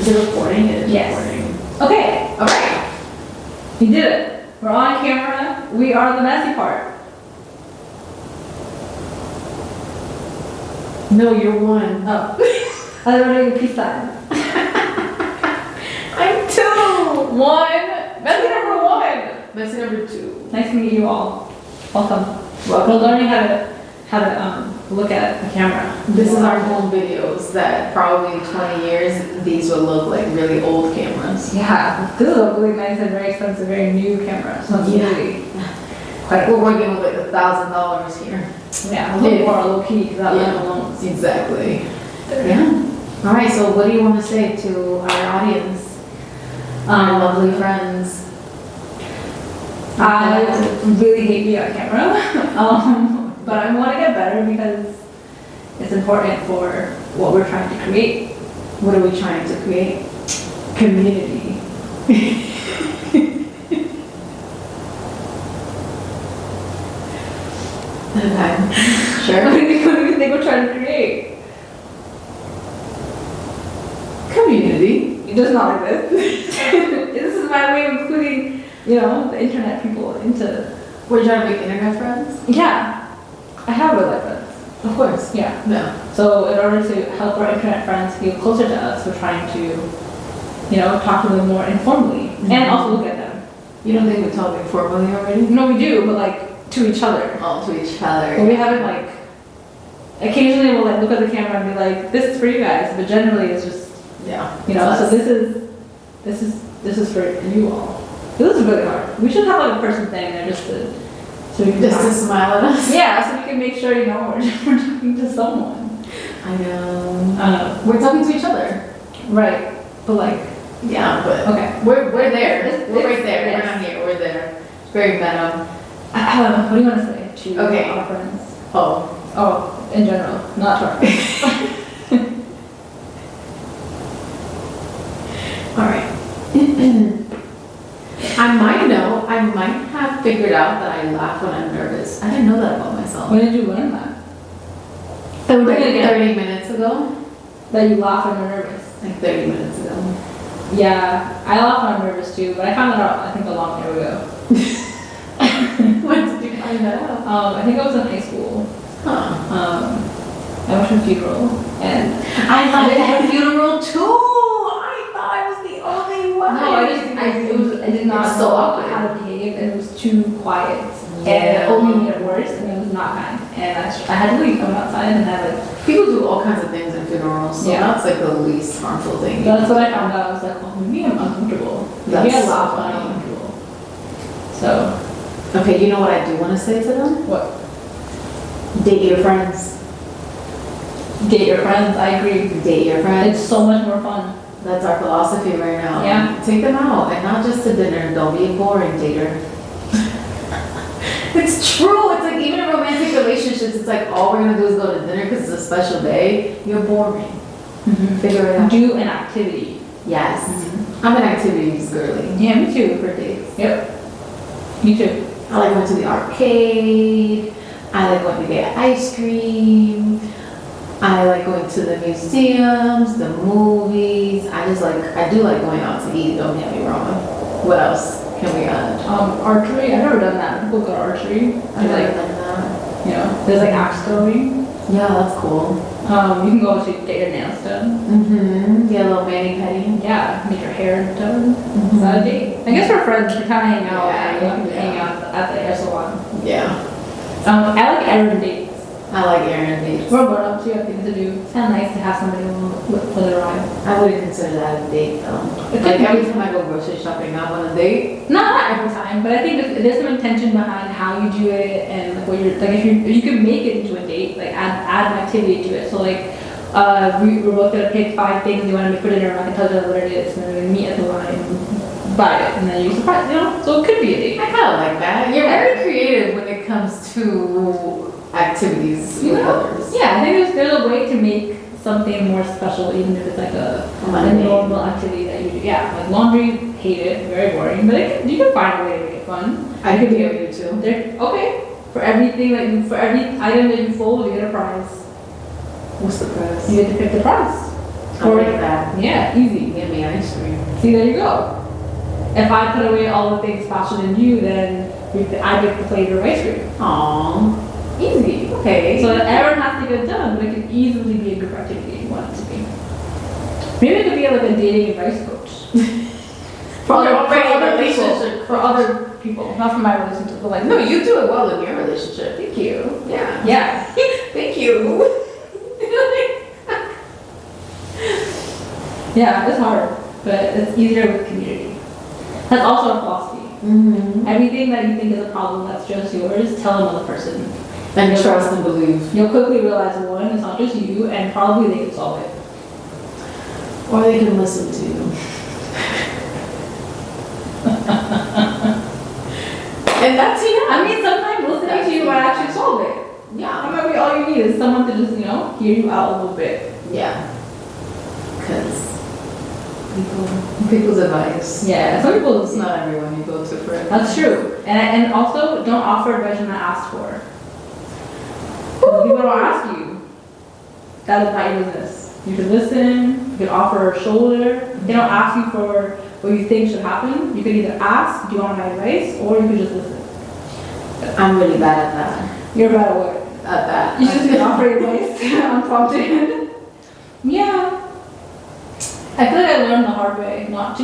Is it recording? It is Yes. Okay. recording. Okay. You did it. We're on camera. We are the messy part. No, you're one. Oh. I don't know peace sign. I'm two. One. Messy number one. Messy number two. Nice to meet you all. Welcome. Welcome. We're learning how to look at the camera. This is our home videos that probably in 20 years, these will look like really old cameras. Yeah. This is a really nice and very expensive, very new camera. So it's Yeah. really quite We're working with like $1,000 here. yeah, a little more low key because that Yeah. let alone. Exactly. Yeah. All right, so what do you want to say to our audience? Our lovely friends. I really hate being on camera, but I want to get better because it's important for what we're trying to create. What are we trying to create? Community. Okay. What Sure. do you think we're trying to create? Community. It does not like this. This is my way of including, the internet people into. We're trying to make internet friends? Yeah, I have real life friends. Of course. Yeah. No. So in order to help our internet friends feel closer to us, we're trying to, talk to them more informally and also look at them. You don't think we talk informally already? No, we do, but like to each other. Oh, to each other. But we haven't like. Occasionally we'll like look at the camera and be like, "This is for you guys," but generally it's just, Yeah. So this is for you all. This is really hard. We should have like a person thing there just to, so we can Just to talk. smile at us? Yeah, so we can make sure we're talking to someone. I know. We're talking to each other. Right, but like, Yeah, but okay. we're there. It's- We're right there. yes. We're not here. We're there. It's very meta. What do you want to say to Okay. our friends? Oh. Oh, in general, not to our friends. All right. I might have figured out that I laugh when I'm nervous. I didn't know that about myself. When did you learn that? So we're doing it again. 30 minutes ago? That you laugh when you're nervous. Like 30 minutes ago. Yeah, I laugh when I'm nervous too, but I found that out I think a long time ago. When did you find that out? I think I was in high school. Huh. I went to a funeral and I laughed at a funeral too! I thought I was the only one. no, I did not It's so know awkward. how to behave and it was too quiet. Yeah. And it only made it worse and it was not kind. And I had to leave. I went outside and I like, People do all kinds of things in funerals, so Yeah. that's like the least harmful thing. that's what I found out. I was like, oh, maybe I'm uncomfortable. Maybe I That's laugh so when I'm funny. uncomfortable. So, Okay, you know what I do want to say to them? what? Date your friends. Date your friends. I agree. Date your friends. It's so much more fun. That's our philosophy right now. Yeah. Take them out, and not just to dinner. Don't be a boring dater. It's true. It's like even in romantic relationships, it's like all we're gonna do is go to dinner because it's a special day. You're boring. Figure it out. Do an activity. Yes. I'm an activities girly. Yeah, me too, for dates. Yep. Me too. I like going to the arcade. I like going to get ice cream. I like going to the museums, the movies. I do like going out to eat, don't get me wrong. What else can we add? Archery. I've never done that. People go to archery. I've never Like, done that. there's like axe throwing. Yeah, that's cool. You can go to get your nails done. Mm-hmm. Get a little mani-pedi. Yeah, get your hair done. Is that a date? I guess we're friends. We kind of hang out. Yeah, and we can yeah. hang out at the hair salon. Yeah. I like errand dates. I like errand dates. We're grown up, so you have things to do. It's kind of nice to have somebody for the ride. I wouldn't consider that a date though. It Like could be. every time I go grocery shopping, I'm on a date. Not every time, but I think if there's some intention behind how you do it and like what you're like, if you can make it into a date, like add an activity to it. So like, we're both gonna pick 5 things you want to make for dinner. I can tell you what it is, and then we're gonna meet at the line and buy it, and then you surprise, So it could be a date. I kind of like that. You're very creative when it comes to activities with others. Yeah, I think there's a way to make something more special, even if it's like a normal activity that you do. Yeah, like laundry, hate it, very boring, but you can find a way to make it fun. I could give you too. Okay, for everything for every item that you fold, you get a prize. What's the price? You get to pick the prize. I like that. Yeah, easy. Give me ice cream. See, there you go. If I put away all the things faster than you, then I get the flavor of ice cream. Aww. Easy. Okay. So everyone has to get done, but it can easily be a group activity if you want it to be. Maybe it could be like a dating advice coach. for other people, not for my relationship, but like No, you do it well in your relationship. Thank you. Yeah. yeah. Thank you. Yeah, it's hard, but it's easier with community. That's also a philosophy. Mm-hmm. Everything that you think is a problem that's just yours, tell another person. And trust and believe. You'll quickly realize one, it's not just you, and probably they can solve it. Or they can listen to you. And that's enough. I mean, sometimes listening to you might actually solve it. Yeah. That might be all you need is someone to just, hear you out a little bit. Yeah. Because people's advice. Yeah, some people, It's not everyone you go to for advice. that's true. And also, don't offer advice you're not asked for. Because people don't ask you. That is not your business. You can listen, you can offer a shoulder. They don't ask you for what you think should happen. You can either ask, do you want my advice, or you can just listen. I'm really bad at that. You're bad at what? At that. You just can offer advice unprompted. Yeah. I feel like I learned the hard way not to.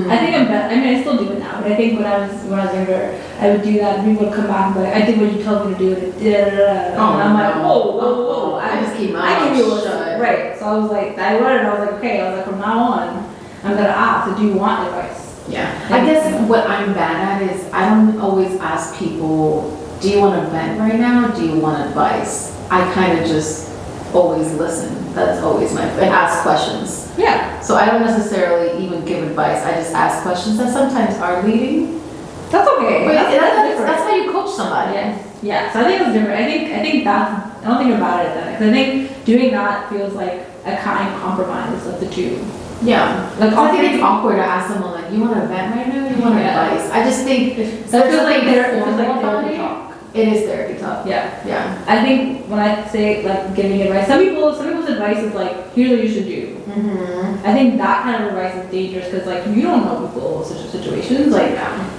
I think I'm better. I mean, I still do it now, but I think when I was younger, I would do that, and people would come back and be like, I did what you told me to do, and it did. And I'm like, whoa. I just keep my I give you mouth a shut. right. So I was like, I learned. I was like, okay. I was like, from now on, I'm gonna ask. Do you want advice? Yeah. I guess what I'm bad at is I don't always ask people, do you want to vent right now? Do you want advice? I kind of just always listen. That's always and ask questions. Yeah. So I don't necessarily even give advice. I just ask questions that sometimes are leading. That's okay. But That's different. that's how you coach somebody. Yes. Yeah. So I think it's different. I think that's. I don't think about it then. Because I think doing that feels like a kind compromise of the two. Yeah. Like I think it's awkward to ask someone like, you want to vent right now? Or you want advice? I just think that feels like therapy therapy talk. It is therapy talk. Yeah. Yeah. I think when I say like giving advice, some people's advice is like, here's what you should do. Mm-hmm. I think that kind of advice is dangerous because like you don't know people in such situations. Like,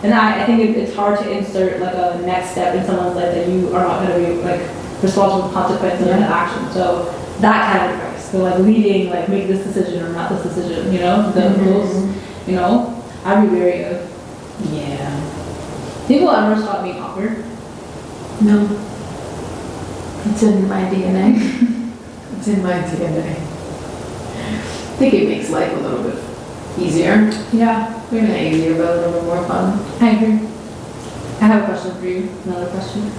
and I think it's hard to insert like a next step in someone's life that you are not going to be like responsible for consequences of that action. So that kind of advice. So like leading, like make this decision or not this decision. Those, I'd be wary of. Yeah. People ever stop being awkward? No. It's in my DNA. It's in my DNA. I think it makes life a little bit easier. Yeah. Maybe not easier, but a little bit more fun. I agree. I have a question for you. Another question.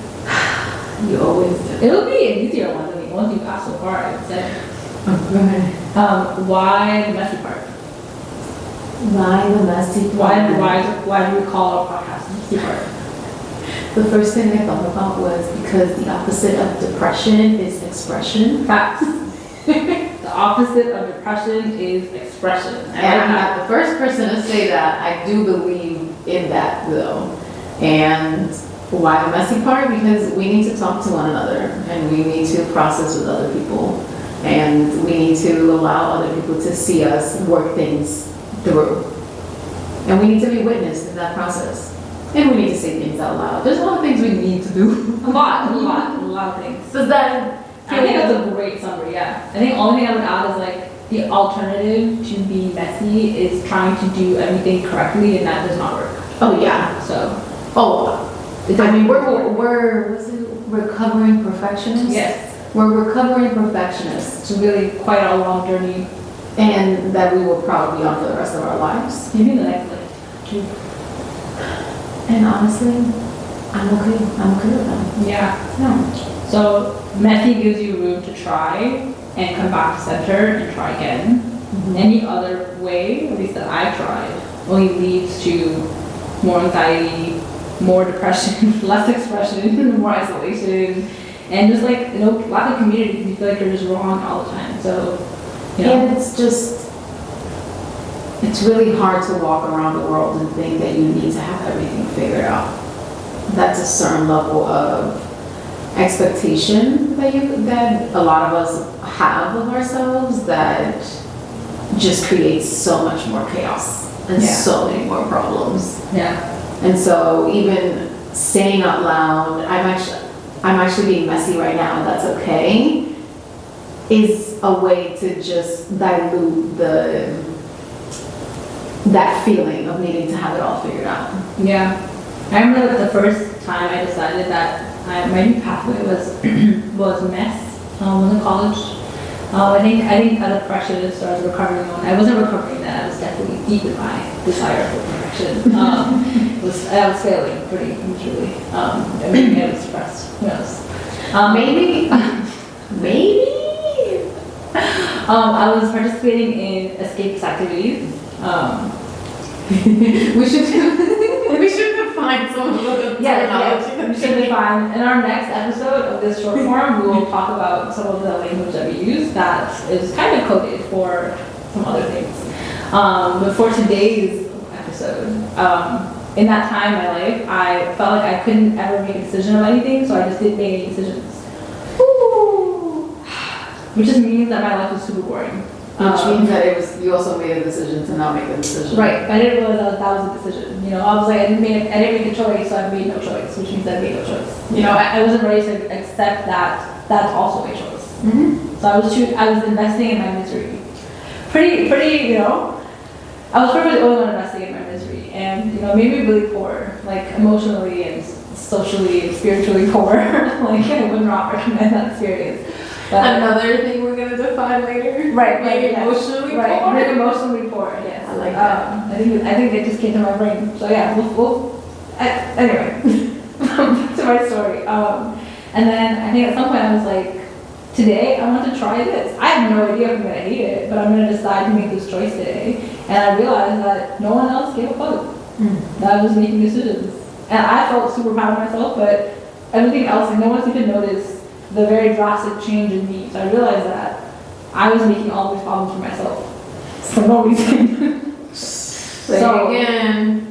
You always do. It'll be an easier one than the ones you've asked so far, I would say. Oh, go ahead. Why the messy part? Why the messy part? Why do we call our podcast the messy part? The first thing I thought about was because the opposite of depression is expression. Facts. The opposite of depression is expression. And I'm not the first person to say that. I do believe in that though. And why the messy part? Because we need to talk to one another and we need to process with other people. And we need to allow other people to see us work things through. And we need to be witnessed in that process. And we need to say things out loud. There's a lot of things we need to do. A lot of things. Does that I think that's a great summary, yeah. I think the only thing I would add is like the alternative to be messy is trying to do everything correctly and that does not work. Oh yeah. So. I mean, we're recovering perfectionists. Yes. We're recovering perfectionists. It's really quite a long journey. And that we will probably be on for the rest of our lives. Maybe the next like 2. And honestly, I'm okay with that. Yeah. No. So messy gives you room to try and come back to center and try again. Any other way, at least that I've tried, only leads to more anxiety, more depression, less expression, more isolation, and just like lack of community because you feel like you're just wrong all the time. So and it's really hard to walk around the world and think that you need to have everything figured out. That's a certain level of expectation that a lot of us have of ourselves that just creates so much more chaos and Yeah. so many more problems. Yeah. And so even saying out loud, I'm actually being messy right now, and that's okay, is a way to just dilute that feeling of needing to have it all figured out. Yeah. I remember the first time I decided that my new pathway was mess. Was in college. I think out of perfection, so I was recovering on. I wasn't recovering then. I was definitely deep in my desire for perfection. I was failing pretty miserably. Maybe I was depressed. Who knows? Maybe. I was participating in escapist activities. We should define some of the we should define. In our next episode of this short form, we will talk about some of the language that we use that is kind of coded for some other things. But for today's episode, in that time in my life, I felt like I couldn't ever make a decision on anything, so I just didn't make any decisions. Which just means that my life was super boring. Which means that you also made a decision to not make a decision. Right, I didn't realize that was a decision. You know, I was like, I didn't make a choice, so I made no choice, which means I made no choice. You know, I wasn't ready to accept that that's also a choice. Mm-hmm. So I was investing in my misery. Pretty, you know, I was pretty much only investing in my misery, and you know, made me really poor, like emotionally and socially and spiritually poor. Like I would not recommend that experience. But another thing we're gonna define later. Right, emotionally poor. Right, being emotionally poor. Yes, I like that. I think it just came to my brain. So yeah, anyway, back to my story. And then I think at some point I was like, today I want to try this. I have no idea if I'm gonna hate it, but I'm gonna decide to make this choice today. And I realized that no one else gave a fuck. That I was making decisions, and I felt super proud of myself. But everything else, like no one seemed to notice the very drastic change in me. So I realized that I was making all these problems for myself for no reason. So again,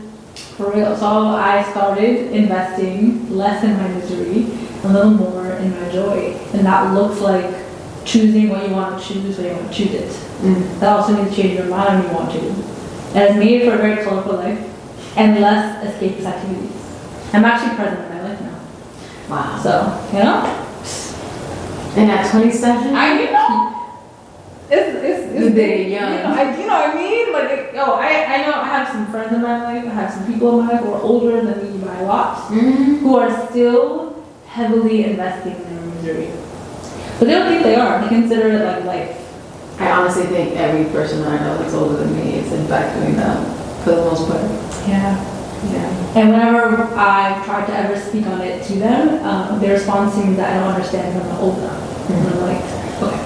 for real. So I started investing less in my misery, a little more in my joy. And that looks like choosing what you want to choose when you want to choose it. That also means changing your mind when you want to. And it's made for a very colorful life and less escapist activities. I'm actually present in my life now. wow. So, you know? And at 27, It's very young. You know what I mean? Like, I know I have some friends in my life, I have some people in my life who are older than me by a lot, who are still heavily investing in their misery. But they don't think they are. They consider it like life. I honestly think every person that I know that's older than me is in fact doing that for the most part. Yeah. Yeah. And whenever I try to ever speak on it to them, their response to me is that I don't understand because I'm not old enough. And I'm like, okay.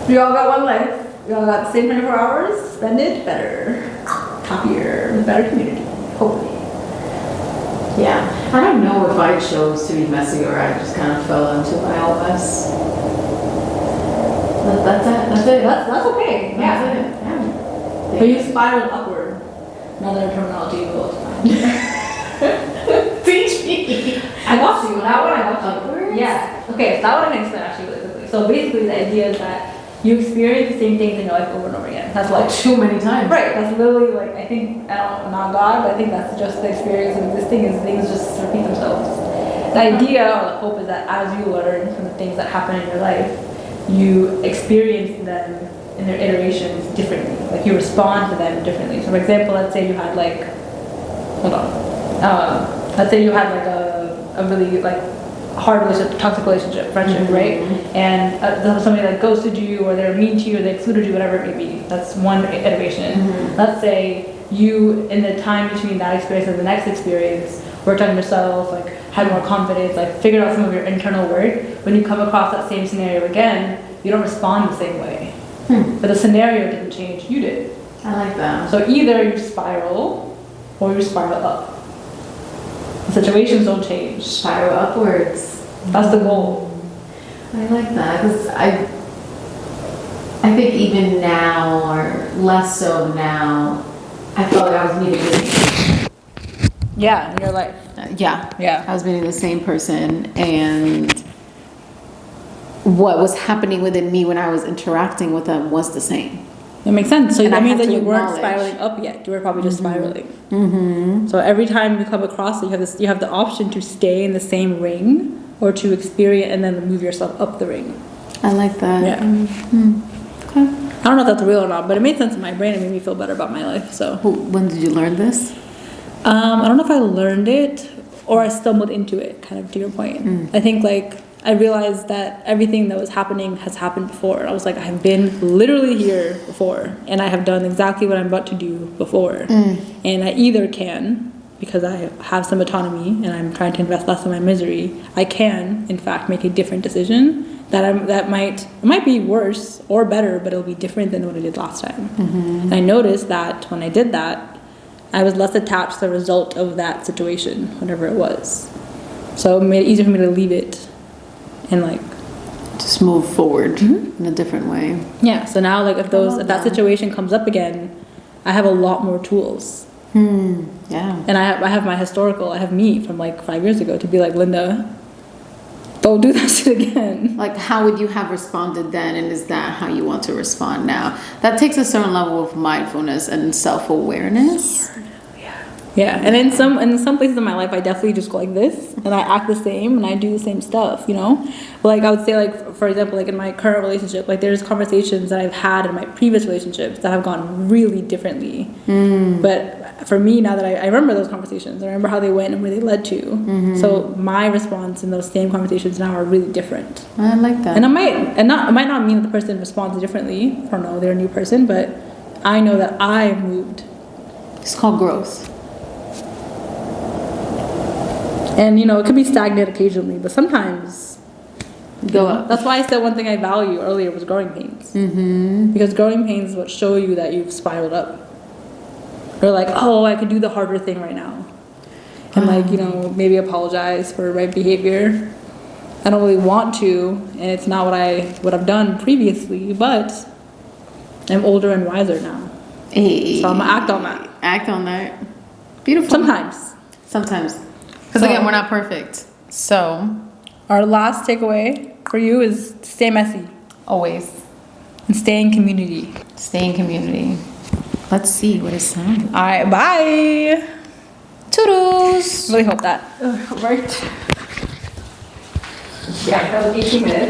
We all got one life. We all got the same 24 hours. Spend it better, happier, with better community, hopefully. Yeah. I don't know if I chose to be messy or I just kind of fell into my own mess. That's it. That's okay. That's Yeah. it. Yeah. But you spiraled upward. Another terminology will Teach me. I got you. That one I got you. Upwards? Yeah. Okay, so that one I can explain actually really quickly. So basically the idea is that you experience the same things in your life over and over again. That's Like what too many times. right, that's literally like I think I'm not God, but I think that's just the experience of existing is things just repeat themselves. The idea or the hope is that as you learn from the things that happen in your life, you experience them in their iterations differently. Like you respond to them differently. So for example, let's say you had like let's say you had like a really like hard relationship, toxic relationship, friendship, right? And somebody that ghosted you, or they're mean to you, or they excluded you, whatever it may be. That's one iteration. Let's say you, in the time between that experience and the next experience, worked on yourself, like had more confidence, like figured out some of your internal work. When you come across that same scenario again, you don't respond the same way. But the scenario didn't change, you did. I like that. So either you spiral or you spiral up. The situations don't change. Spiral upwards. That's the goal. I like that because I think even now, or less so now, I felt like I was meeting Yeah, in your life. yeah, Yeah. I was meeting the same person, and what was happening within me when I was interacting with them was the same. It makes sense. So And that I means had that to you weren't acknowledge. spiraling up yet. You were probably just spiraling. So every time you come across it, you have the option to stay in the same ring or to experience and then move yourself up the ring. I like that. Yeah. Okay. I don't know if that's real or not, but it made sense in my brain. It made me feel better about my life. So When did you learn this? I don't know if I learned it or I stumbled into it, kind of to your point. I think like I realized that everything that was happening has happened before. I was like, I've been literally here before, and I have done exactly what I'm about to do before. And I either can, because I have some autonomy and I'm trying to invest less in my misery, I can, in fact, make a different decision that might be worse or better, but it'll be different than what I did last time. And I noticed that when I did that, I was less attached to the result of that situation, whatever it was. So it made it easier for me to leave it and like Just move forward in a different way. yeah. So now like if that situation comes up again, I have a lot more tools. Yeah. And I have my historical. I have me from like 5 years ago to be like, Linda, don't do that shit again. Like, how would you have responded then, and is that how you want to respond now? That takes a certain level of mindfulness and self-awareness. Yeah, and in some places in my life, I definitely just go like this, and I act the same, and I do the same stuff, you know. But like I would say, like for example, like in my current relationship, like there's conversations that I've had in my previous relationships that have gone really differently. But for me, now that I remember those conversations, I remember how they went and where they led to. So my response in those same conversations now are really different. I like that. And it might not mean that the person responds differently. I don't know, they're a new person, but I know that I've moved. It's called growth. And you know, it could be stagnant occasionally, but sometimes Go up. that's why I said one thing I value earlier was growing pains. Because growing pains is what show you that you've spiraled up. Or like, oh, I could do the harder thing right now. And like, you know, maybe apologize for my behavior. I don't really want to, and it's not what I've done previously, but I'm older and wiser now. Hey. So I'm gonna act on that. Act on that. Beautiful. Sometimes. Because again, we're not perfect. So, our last takeaway for you is stay messy always and stay in community. stay in community. Let's see what it sounds like. All right, bye. Toodles. Really hope that worked. Yeah, that was 18 minutes.